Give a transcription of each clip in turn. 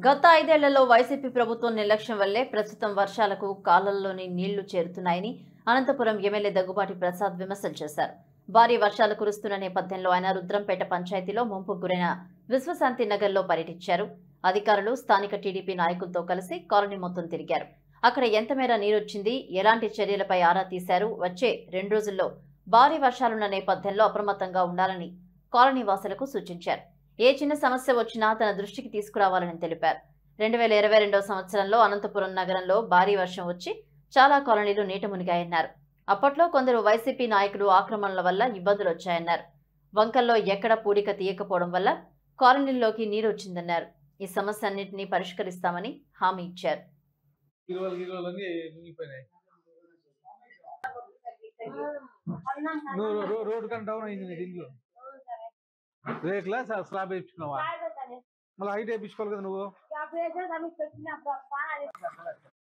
గత 5 ఏళ్లలో వైసీపీ ప్రభుత్వం నిర్లక్ష్యం వల్లే ప్రస్తుతం వర్షాలకు కాలవల్లోని నీళ్లు చేరుతున్నాయని అనంతపురం ఎమ్మెల్యే దగ్గుబాటి ప్రసాద్ విమర్శలు చేశారు. భారీ వర్షాలు కురుస్తున్న నేపథ్యంలో ఆయన రుద్రంపేట పంచాయతీలో ముంపుకు గురైన విశ్వశాంతి నగర్లో పర్యటించారు. అధికారులు స్థానిక టీడీపీ నాయకులతో కలిసి కాలనీ మొత్తం తిరిగారు. అక్కడ ఎంత మేర నీరొచ్చింది, ఎలాంటి చర్యలపై ఆరా తీశారు. వచ్చే 2 రోజుల్లో భారీ వర్షాలున్న నేపథ్యంలో అప్రమత్తంగా ఉండాలని కాలనీ వాసులకు సూచించారు. ఏ చిన్న సమస్య వచ్చినా తన దృష్టికి తీసుకురావాలని తెలిపారు. 2022 సంవత్సరంలో అనంతపురం నగరంలో భారీ వర్షం వచ్చి చాలా కాలనీలు నీట మునిగాయన్నారు. అప్పట్లో కొందరు వైసీపీ నాయకులు ఆక్రమణల వల్ల ఇబ్బందులు వచ్చాయన్నారు. వంకల్లో ఎక్కడ పూడిక తీయకపోవడం వల్ల కాలనీల్లోకి నీరు వచ్చిందన్నారు. ఈ సమస్య అన్నింటినీ పరిష్కరిస్తామని హామీ ఇచ్చారు. రేట్లా స్లాబ్ వేయించుకున్నావా? మళ్ళీ హైట్ వేయించుకోవాలి కదా నువ్వు.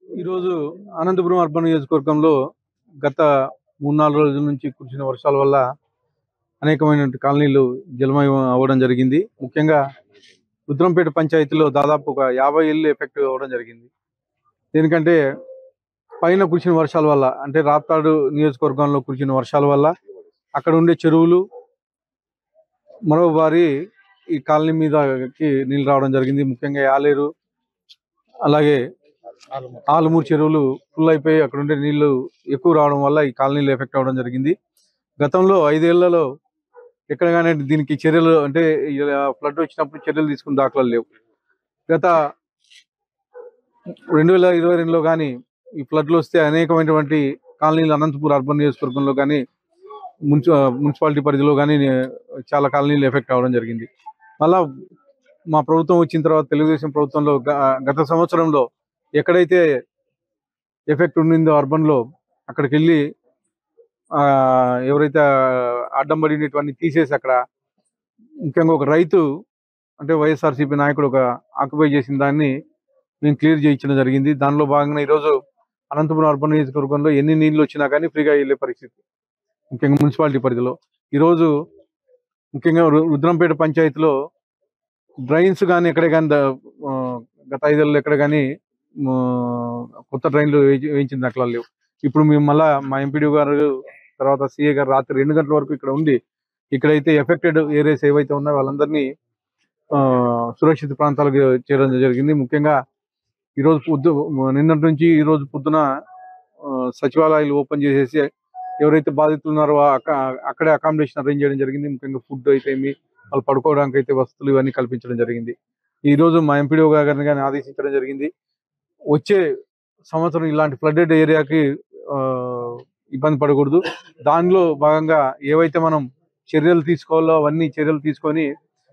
ఈరోజు అనంతపురం అర్బన్ నియోజకవర్గంలో గత 3-4 రోజుల నుంచి కురిసిన వర్షాల వల్ల అనేకమైన కాలనీలు జలమయం అవ్వడం జరిగింది. ముఖ్యంగా రుద్రంపేట పంచాయతీలో దాదాపు ఒక 50 ఇళ్ళు ఎఫెక్ట్ అవ్వడం జరిగింది. దేనికంటే పైన కురిసిన వర్షాల వల్ల, అంటే రాప్తాడు నియోజకవర్గంలో కురిసిన వర్షాల వల్ల అక్కడ ఉండే చెరువులు మరోబారి ఈ కాలనీ మీదకి నీళ్ళు రావడం జరిగింది. ముఖ్యంగా యాలేరు అలాగే ఆలమూరు చెరువులు ఫుల్ అయిపోయి అక్కడ ఉండే నీళ్లు ఎక్కువ రావడం వల్ల ఈ కాలనీలు ఎఫెక్ట్ అవ్వడం జరిగింది. గతంలో 5 ఏళ్లలో ఎక్కడ కానీ దీనికి చర్యలు, అంటే ఫ్లడ్ వచ్చినప్పుడు చర్యలు తీసుకున్న దాఖలాలు లేవు. గత 2022లో కానీ ఈ ఫ్లడ్లు వస్తే అనేకమైనటువంటి కాలనీలు అనంతపురం అర్బన్ నియోజకవర్గంలో కానీ మున్సిపాలిటీ పరిధిలో కానీ చాలా కాలనీలు ఎఫెక్ట్ అవ్వడం జరిగింది. మళ్ళా మా ప్రభుత్వం వచ్చిన తర్వాత తెలుగుదేశం ప్రభుత్వంలో గత సంవత్సరంలో ఎక్కడైతే ఎఫెక్ట్ ఉండిందో అర్బన్లో అక్కడికి వెళ్ళి ఎవరైతే అడ్డం పడినటువంటి తీసేసి అక్కడ ముఖ్యంగా ఒక రైతు, అంటే వైఎస్ఆర్సీపీ నాయకుడు ఒక ఆక్యుపై చేసిన దాన్ని మేము క్లియర్ చేయించడం జరిగింది. దానిలో భాగంగా ఈరోజు అనంతపురం అర్బన్ నియోజకవర్గంలో ఎన్ని నీళ్లు వచ్చినా కానీ ఫ్రీగా వెళ్ళే పరిస్థితి, ముఖ్యంగా మున్సిపాలిటీ పరిధిలో. ఈరోజు ముఖ్యంగా రుద్రంపేట పంచాయతీలో డ్రైన్స్ కానీ ఎక్కడే కానీ గత 5 ఏళ్ళలో ఎక్కడ కానీ కొత్త డ్రైన్లు వేయించిన దాఖలాలు లేవు. ఇప్పుడు మేము మళ్ళా మా ఎంపీడీ గారు తర్వాత సిఏ గారు రాత్రి 2 గంటల వరకు ఇక్కడ ఉండి ఇక్కడైతే ఎఫెక్టెడ్ ఏరియాస్ ఏవైతే ఉన్నాయో వాళ్ళందరినీ సురక్షిత ప్రాంతాలకు చేరడం జరిగింది. ముఖ్యంగా ఈరోజు నిన్నటి నుంచి ఈరోజు పొద్దున సచివాలయాలు ఓపెన్ చేసేసి ఎవరైతే బాధితులు ఉన్నారో అక్కడే అకామిడేషన్ అరేంజ్ చేయడం జరిగింది. ముఖ్యంగా ఫుడ్ అయితే వాళ్ళు పడుకోవడానికి అయితే వసతులు ఇవన్నీ కల్పించడం జరిగింది. ఈరోజు మా ఎంపీడీఓ గారిని కానీ ఆదేశించడం జరిగింది. వచ్చే సంవత్సరం ఇలాంటి ఫ్లడెడ్ ఏరియాకి ఇబ్బంది పడకూడదు. దానిలో భాగంగా ఏవైతే మనం చర్యలు తీసుకోవాలో అవన్నీ చర్యలు తీసుకొని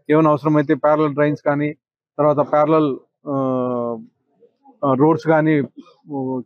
ఏమైనా అవసరమైతే ప్యారలల్ డ్రైన్స్ కానీ తర్వాత ప్యారలల్ రోడ్స్ కానీ